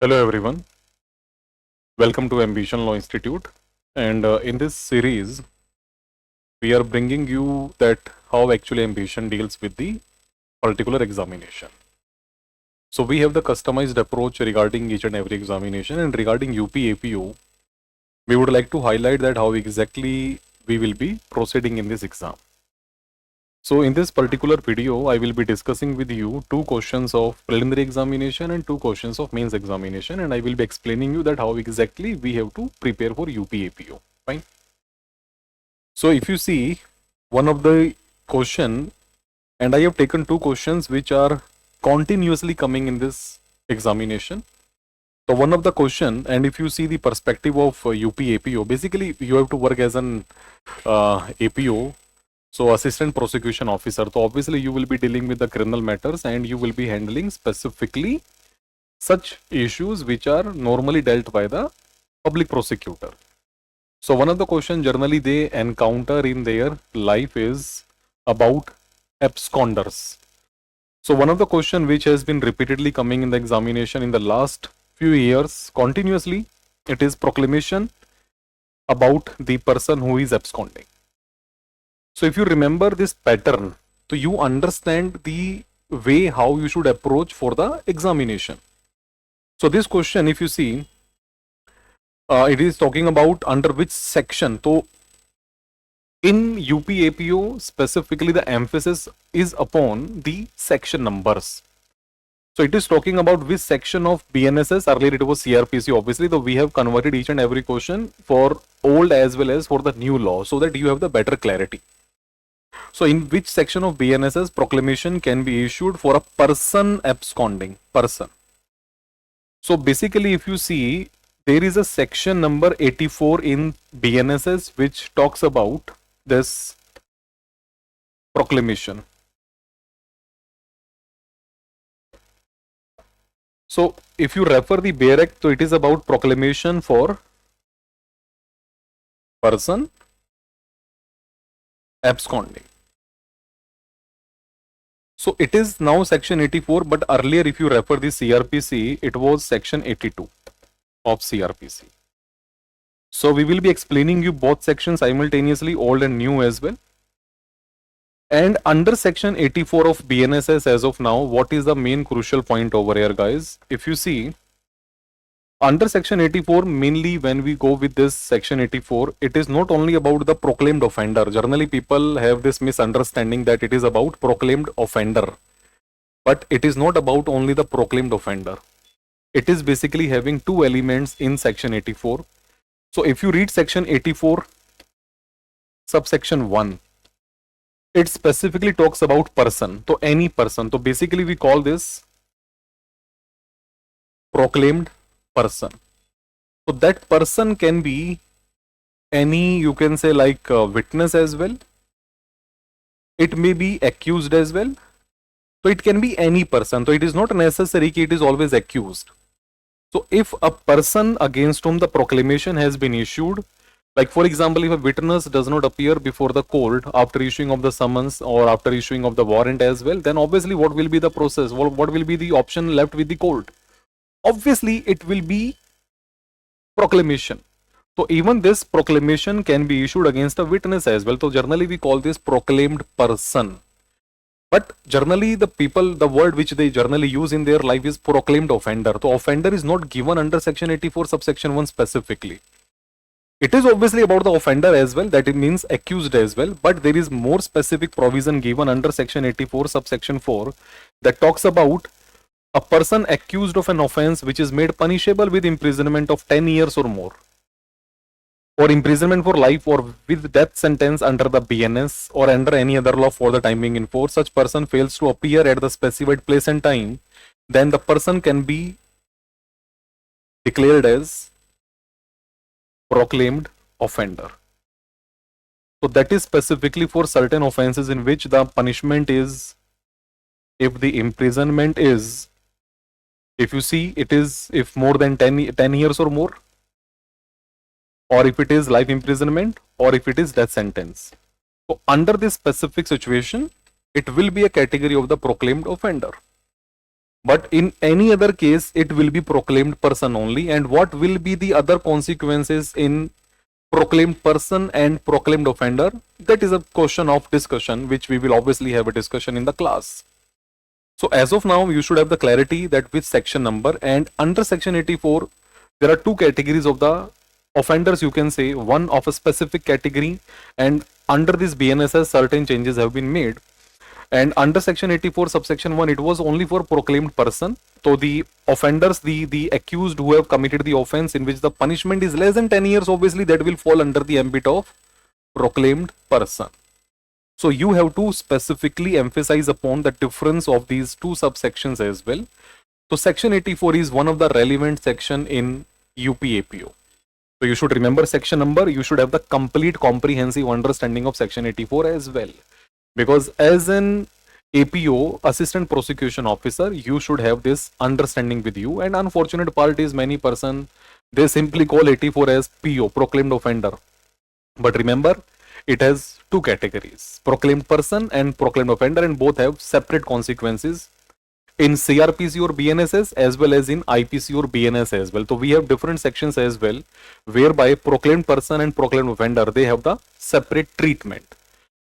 Hello everyone, welcome to Ambition Law Institute. And in this series, we are bringing you that how actually Ambition deals with the particular examination. So we have the customized approach regarding each and every examination, and regarding UP APO, we would like to highlight that how exactly we will be proceeding in this exam. So in this particular video, I will be discussing with you two questions of preliminary examination and two questions of mains examination, and I will be explaining you that how exactly we have to prepare for UP APO. Fine. So if you see one of the question, and I have taken two questions which are continuously coming in this examination. So one of the question, and if you see the perspective of UP APO, basically you have to work as an APO. So assistant prosecution officer. So obviously you will be dealing with the criminal matters and you will be handling specifically such issues which are normally dealt by the public prosecutor. So one of the questions generally they encounter in their life is about absconders. So one of the question which has been repeatedly coming in the examination in the last few years continuously, it is proclamation about the person who is absconding. So if you remember this pattern, so you understand the way how you should approach for the examination. So this question, if you see, it is talking about under which section. So in UP APO specifically, the emphasis is upon the section numbers. So it is talking about which section of BNSS. Earlier it was CRPC, obviously, though we have converted each and every question for old as well as for the new law so that you have the better clarity. So in which section of BNSS proclamation can be issued for a person absconding, person. So basically if you see, there is a section number 84 in BNSS which talks about this proclamation. So if you refer the Bare Act, so it is about proclamation for person absconding. So it is now section 84, but earlier if you refer the CRPC, it was section 82 of CRPC. So we will be explaining you both sections simultaneously, old and new as well. And under section 84 of BNSS as of now, what is the main crucial point over here, guys? If you see, under section 84, mainly when we go with this section 84, it is not only about the proclaimed offender. Generally, people have this misunderstanding that it is about proclaimed offender. But it is not about only the proclaimed offender. It is basically having two elements in section 84. So if you read section 84, subsection 1, it specifically talks about person. So any person. So basically we call this proclaimed person. So that person can be any, you can say, like witness as well. It may be accused as well. So it can be any person. So it is not necessary that it is always accused. So if a person against whom the proclamation has been issued, like for example, if a witness does not appear before the court after issuing of the summons or after issuing of the warrant as well, then obviously what will be the process? What will be the option left with the court? Obviously it will be proclamation. So even this proclamation can be issued against a witness as well. So generally we call this proclaimed person. But generally the people, the word which they generally use in their life is proclaimed offender. So offender is not given under section 84 subsection 1 specifically. It is obviously about the offender as well, that it means accused as well, but there is more specific provision given under section 84 subsection 4 that talks about a person accused of an offense which is made punishable with imprisonment of 10 years or more, or imprisonment for life, or with death sentence under the BNS or under any other law for the time being in force. Such person fails to appear at the specified place and time, then the person can be declared as proclaimed offender. So that is specifically for certain offenses in which the punishment is, if the imprisonment is, if you see, it is if more than 10 years or more, or if it is life imprisonment, or if it is death sentence. So under this specific situation, it will be a category of the proclaimed offender. But in any other case, it will be proclaimed person only. And what will be the other consequences in proclaimed person and proclaimed offender? That is a question of discussion, which we will obviously have a discussion in the class. So as of now, you should have the clarity that which section number, and under section 84, there are two categories of the offenders, you can say, one of a specific category, and under this BNSS certain changes have been made. And under section 84 subsection 1, it was only for proclaimed person. So the offenders, the accused who have committed the offense in which the punishment is less than 10 years, obviously that will fall under the ambit of proclaimed person. So you have to specifically emphasize upon the difference of these two subsections as well. So section 84 is one of the relevant section in UPAPO. So you should remember section number, you should have the complete comprehensive understanding of section 84 as well. Because as an APO, Assistant Prosecution Officer, you should have this understanding with you. And unfortunate part is many person, they simply call 84 as PO, proclaimed offender. But remember, it has two categories, proclaimed person and proclaimed offender, and both have separate consequences in CRPC or BNSS as well as in IPC or BNS as well. So we have different sections as well, whereby proclaimed person and proclaimed offender, they have the separate treatment.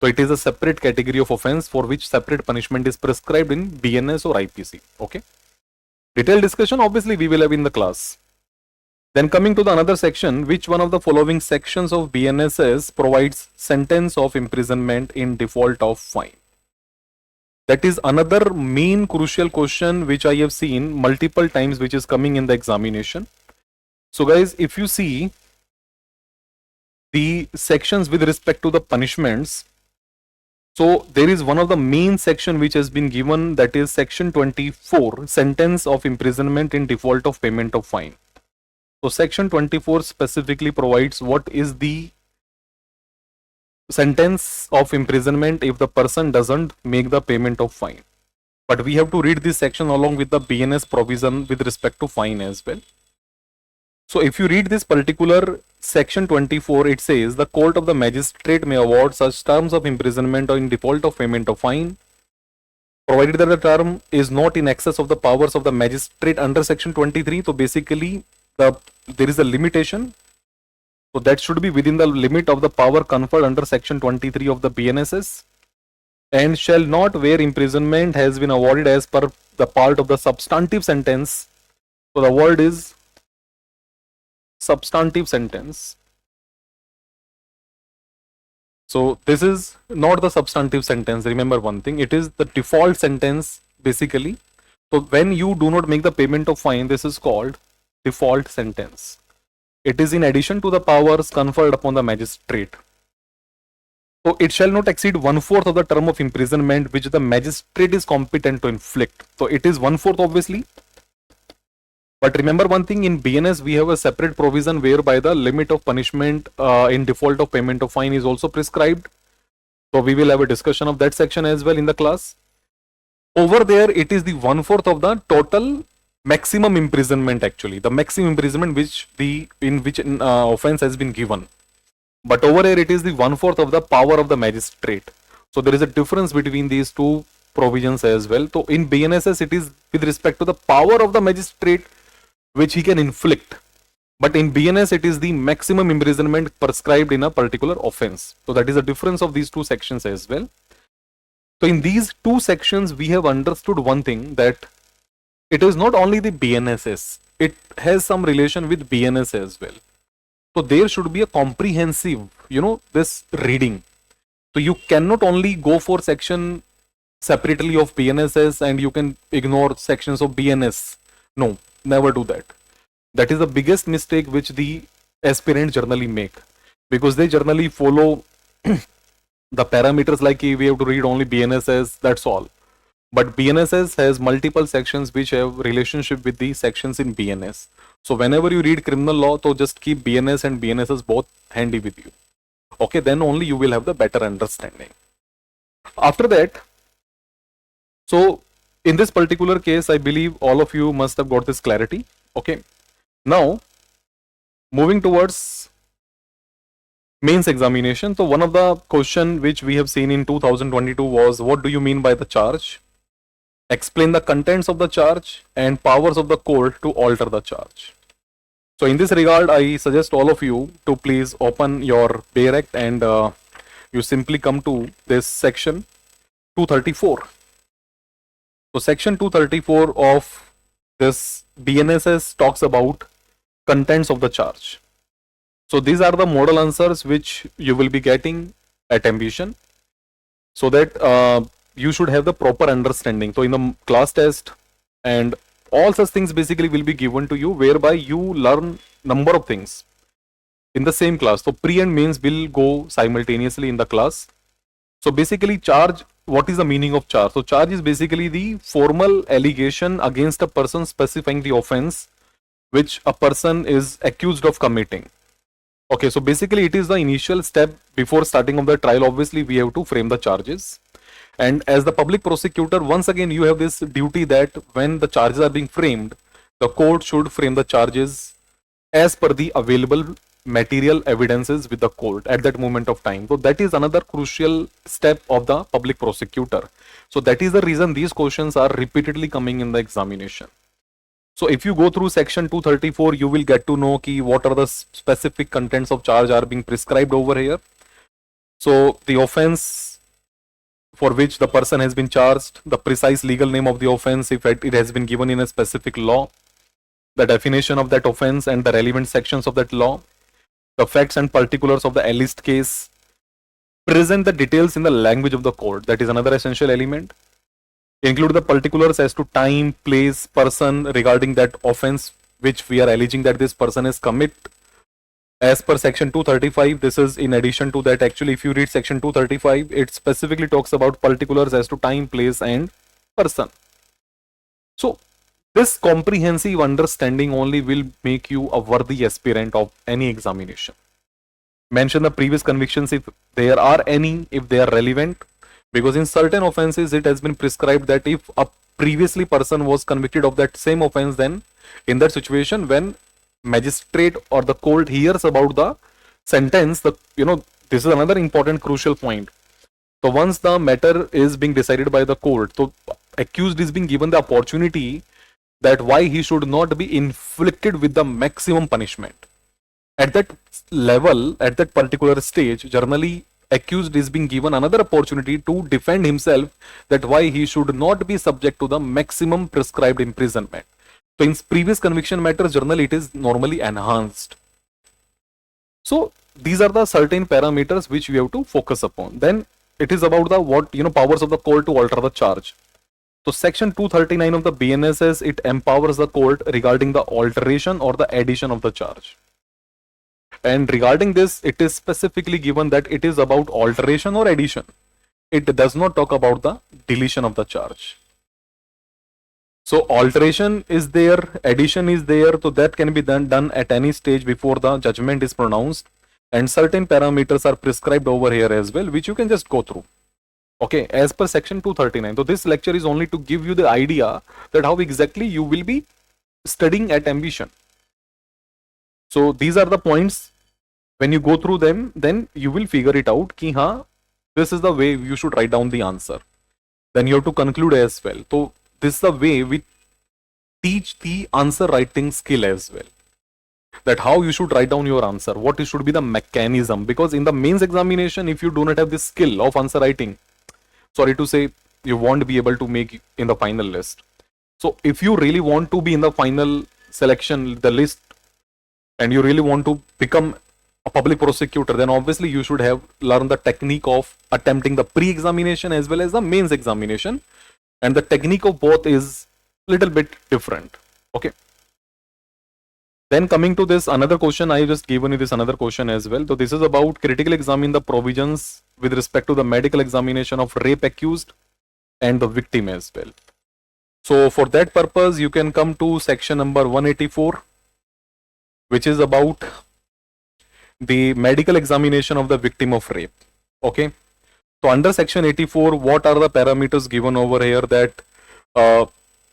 So it is a separate category of offense for which separate punishment is prescribed in BNS or IPC. Okay. Detailed discussion obviously we will have in the class. Then coming to the another section, which one of the following sections of BNSS provides sentence of imprisonment in default of fine? That is another main crucial question which I have seen multiple times, which is coming in the examination. So guys, if you see the sections with respect to the punishments, so there is one of the main section which has been given, that is section 24, sentence of imprisonment in default of payment of fine. So section 24 specifically provides what is the sentence of imprisonment if the person doesn't make the payment of fine. But we have to read this section along with the BNS provision with respect to fine as well. So if you read this particular section 24, it says the court of the magistrate may award such terms of imprisonment or in default of payment of fine, provided that the term is not in excess of the powers of the magistrate under section 23. So basically there is a limitation. So that should be within the limit of the power conferred under section 23 of the BNSS, and shall not where imprisonment has been awarded as per the part of the substantive sentence. So the word is substantive sentence. So this is not the substantive sentence. Remember one thing, it is the default sentence basically. So when you do not make the payment of fine, this is called default sentence. It is in addition to the powers conferred upon the magistrate. So it shall not exceed 1/4 of the term of imprisonment which the magistrate is competent to inflict. So it is 1/4 obviously. But remember one thing, in BNS we have a separate provision whereby the limit of punishment in default of payment of fine is also prescribed. So we will have a discussion of that section as well in the class. Over there it is the 1/4 of the total maximum imprisonment, actually the maximum imprisonment which offense has been given. But over here it is the 1/4 of the power of the magistrate. So there is a difference between these two provisions as well. So in BNSS it is with respect to the power of the magistrate which he can inflict, but in BNS it is the maximum imprisonment prescribed in a particular offense. So that is the difference of these two sections as well. So in these two sections we have understood one thing, that it is not only the BNSS, it has some relation with BNS as well. So there should be a comprehensive, this reading. So you cannot only go for section separately of BNSS and you can ignore sections of BNS. No, never do that. That is the biggest mistake which the aspirant generally make, because they generally follow the parameters like we have to read only BNSS, that's all. But BNSS has multiple sections which have relationship with the sections in BNS. So whenever you read criminal law, so just keep BNS and BNSS both handy with you. Okay, then only you will have the better understanding. After that, so in this particular case, I believe all of you must have got this clarity. Okay, now moving towards mains examination. So one of the question which we have seen in 2022 was, what do you mean by the charge? explain the contents of the charge, and powers of the court to alter the charge. So in this regard, I suggest all of you to please open your Bayer Act and you simply come to this section 234. So section 234 of this BNSS talks about contents of the charge. So these are the model answers which you will be getting at Ambition, so that you should have the proper understanding. So in the class test and all such things basically will be given to you, whereby you learn number of things in the same class. So pre and mains will go simultaneously in the class. So basically charge, what is the meaning of charge? So charge is basically the formal allegation against a person specifying the offense which a person is accused of committing. Okay, so basically it is the initial step before starting of the trial. Obviously we have to frame the charges, and as the public prosecutor, once again you have this duty that when the charges are being framed, the court should frame the charges as per the available material evidences with the court at that moment of time. So that is another crucial step of the public prosecutor. So that is the reason these questions are repeatedly coming in the examination. So if you go through section 234, you will get to know ki what are the specific contents of charge are being prescribed over here. So the offense for which the person has been charged, the precise legal name of the offense if it has been given in a specific law, the definition of that offense and the relevant sections of that law, the facts and particulars of the alleged case, present the details in the language of the court. That is another essential element. Include the particulars as to time, place, person regarding that offense which we are alleging that this person has commit. As per section 235, this is in addition to that. Actually, if you read section 235, it specifically talks about particulars as to time, place and person. So this comprehensive understanding only will make you a worthy aspirant of any examination. Mention the previous convictions if there are any, if they are relevant, because in certain offenses it has been prescribed that if a previously person was convicted of that same offense, then in that situation when magistrate or the court hears about the sentence, this is another important crucial point. So once the matter is being decided by the court, so accused is being given the opportunity that why he should not be inflicted with the maximum punishment. At that level, at that particular stage, generally accused is being given another opportunity to defend himself, that why he should not be subject to the maximum prescribed imprisonment. So in previous conviction matters, generally it is normally enhanced. So these are the certain parameters which we have to focus upon. Then it is about the powers of the court to alter the charge. So section 239 of the BNSS, it empowers the court regarding the alteration or the addition of the charge. And regarding this, it is specifically given that it is about alteration or addition. It does not talk about the deletion of the charge. So alteration is there, addition is there, so that can be done at any stage before the judgment is pronounced. And certain parameters are prescribed over here as well, which you can just go through. Okay, as per section 239. So this lecture is only to give you the idea that how exactly you will be studying at Ambition. So these are the points. When you go through them, then you will figure it out ki this is the way you should write down the answer. Then you have to conclude as well. So this is the way we teach the answer writing skill as well. That how you should write down your answer, what should be the mechanism, because in the mains examination, if you do not have this skill of answer writing, sorry to say, you won't be able to make in the final list. So if you really want to be in the final selection, the list, and you really want to become a public prosecutor, then obviously you should have learned the technique of attempting the pre-examination as well as the mains examination, and the technique of both is little bit different. Okay. Then coming to this another question, I just given you this another question as well. So this is about critically examine the provisions with respect to the medical examination of rape accused and the victim as well. So for that purpose, you can come to section number 184, which is about the medical examination of the victim of rape. Okay. So under section 84, what are the parameters given over here that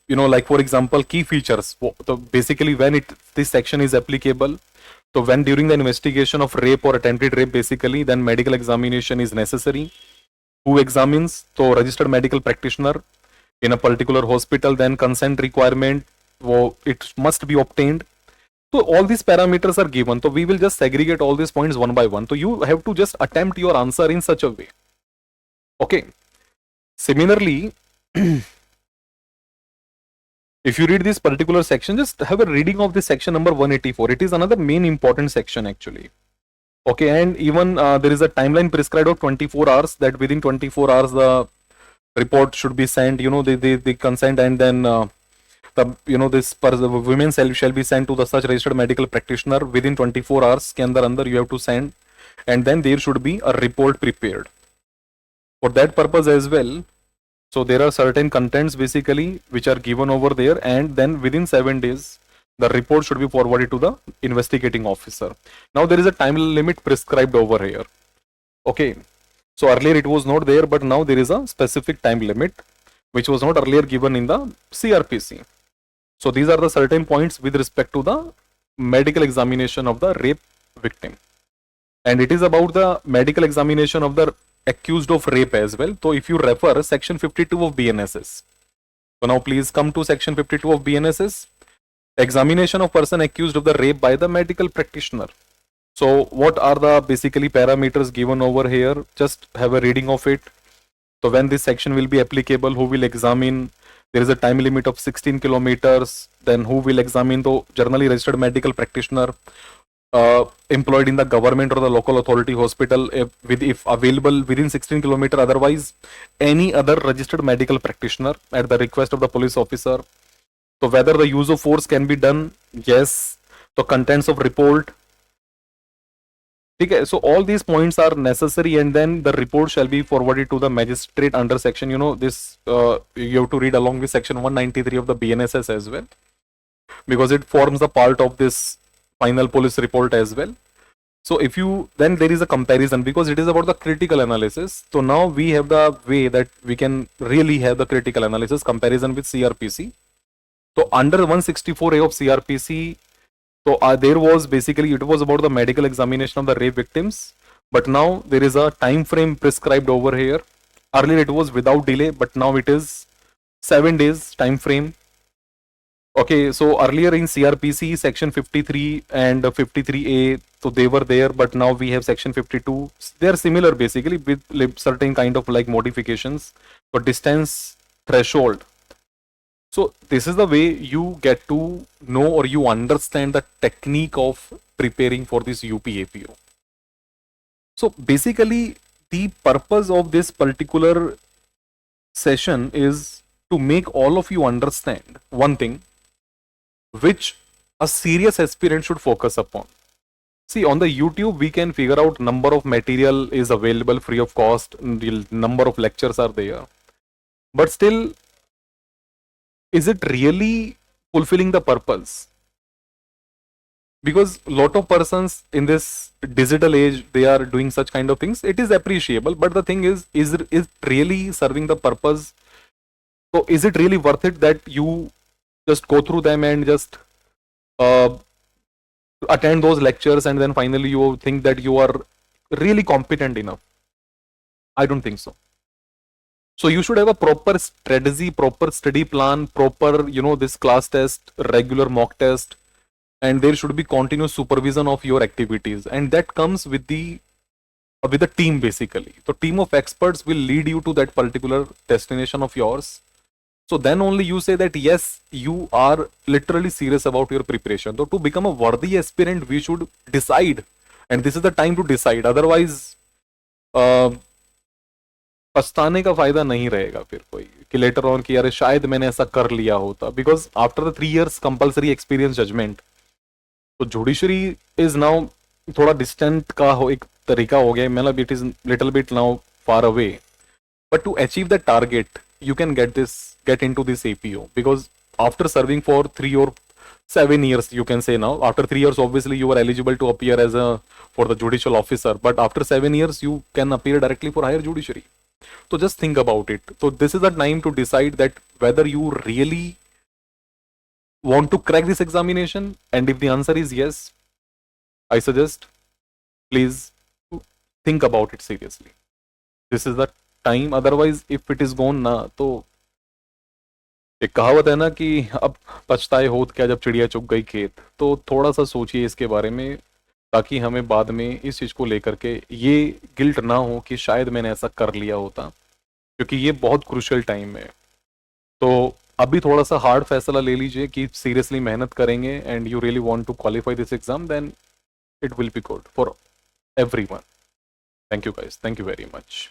like for example, key features. So basically when this section is applicable, so when during the investigation of rape or attempted rape, basically then medical examination is necessary. Who examines? So registered medical practitioner. in a particular hospital, then consent requirement, it must be obtained. So all these parameters are given. So we will just segregate all these points one by one. So you have to just attempt your answer in such a way. Okay. Similarly, if you read this particular section, just have a reading of this section number 184. It is another main important section actually. Okay, and even there is a timeline prescribed of 24 hours, that within 24 hours the report should be sent, they consent, and then the women shall be sent to the such registered medical practitioner within 24 hours के अंदर अंदर you have to send, and then there should be a report prepared for that purpose as well. So there are certain contents basically which are given over there, and then within 7 days the report should be forwarded to the investigating officer. Now there is a time limit prescribed over here. Okay, so earlier it was not there, but now there is a specific time limit which was not earlier given in the CRPC. So these are the certain points with respect to the medical examination of the rape victim, and it is about the medical examination of the accused of rape as well. So if you refer section 52 of BNSS, so now please come to section 52 of BNSS, examination of person accused of the rape by the medical practitioner. So what are the basically parameters given over here? Just have a reading of it. So when this section will be applicable, who will examine? There is a time limit of 16 kilometers. Then who will examine? The generally registered medical practitioner employed in the government or the local authority hospital, if available within 16 kilometer. Otherwise, any other registered medical practitioner at the request of the police officer. So whether the use of force can be done? Yes. The contents of report. Okay, so all these points are necessary, and then the report shall be forwarded to the magistrate under section, this you have to read along with section 193 of the BNSS as well, because it forms a part of this final police report as well. So if you, then there is a comparison, because it is about the critical analysis. So now we have the way that we can really have the critical analysis comparison with CRPC. So under 164A of CRPC, so there was basically, it was about the medical examination of the rape victims, but now there is a time frame prescribed over here. Earlier it was without delay, but now it is 7 days time frame. Okay, so earlier in CRPC section 53 and 53A, so they were there, but now we have section 52. They are similar basically with certain kind of like modifications. So distance threshold. So this is the way you get to know or you understand the technique of preparing for this UPAPO. So basically the purpose of this particular session is to make all of you understand one thing which a serious aspirant should focus upon. See, on the YouTube we can figure out number of material is available free of cost, number of lectures are there, but still, is it really fulfilling the purpose? Because lot of persons in this digital age, they are doing such kind of things. It is appreciable, but the thing is it really serving the purpose? So is it really worth it that you just go through them and just attend those lectures, and then finally you think that you are really competent enough? I don't think so. So you should have a proper strategy, proper study plan, proper, this class test, regular mock test, and there should be continuous supervision of your activities. And that comes with the team basically. So team of experts will lead you to that particular destination of yours. So then only you say that yes, you are literally serious about your preparation. So to become a worthy aspirant, we should decide, and this is the time to decide. Otherwise, पछताने का फायदा नहीं रहेगा फिर कोई कि later on कि यार शायद मैंने ऐसा कर लिया होता, because after the 3 years compulsory experience judgement, तो जुडिशरी इज नाउ थोड़ा डिस्टेंट का हो एक तरीका हो गया, मतलब it is little bit now far away, but to achieve the target you can get into this APO, because after serving for 3 or 7 years, you can say, now after 3 years obviously you are eligible to appear as a for the judicial officer, but after 7 years you can appear directly for higher judiciary. So just think about it. So this is the time to decide that whether you really want to crack this examination, and if the answer is yes, I suggest please think about it seriously. This is the time. Otherwise, if it is gone na, to एक कहावत है ना कि अब पछताए होत क्या जब चिड़िया चुग गई खेत। तो थोड़ा सा सोचिए इसके बारे में, ताकि हमें बाद में इस चीज़ को लेकर के ये गिल्ट ना हो कि शायद मैंने ऐसा कर लिया होता, क्योंकि ये बहुत क्रूशियल टाइम है। तो अभी थोड़ा सा हार्ड फैसला ले लीजिए कि सीरियसली मेहनत करेंगे and you really want to qualify this exam, then it will be good for everyone. Thank you guys, thank you very much.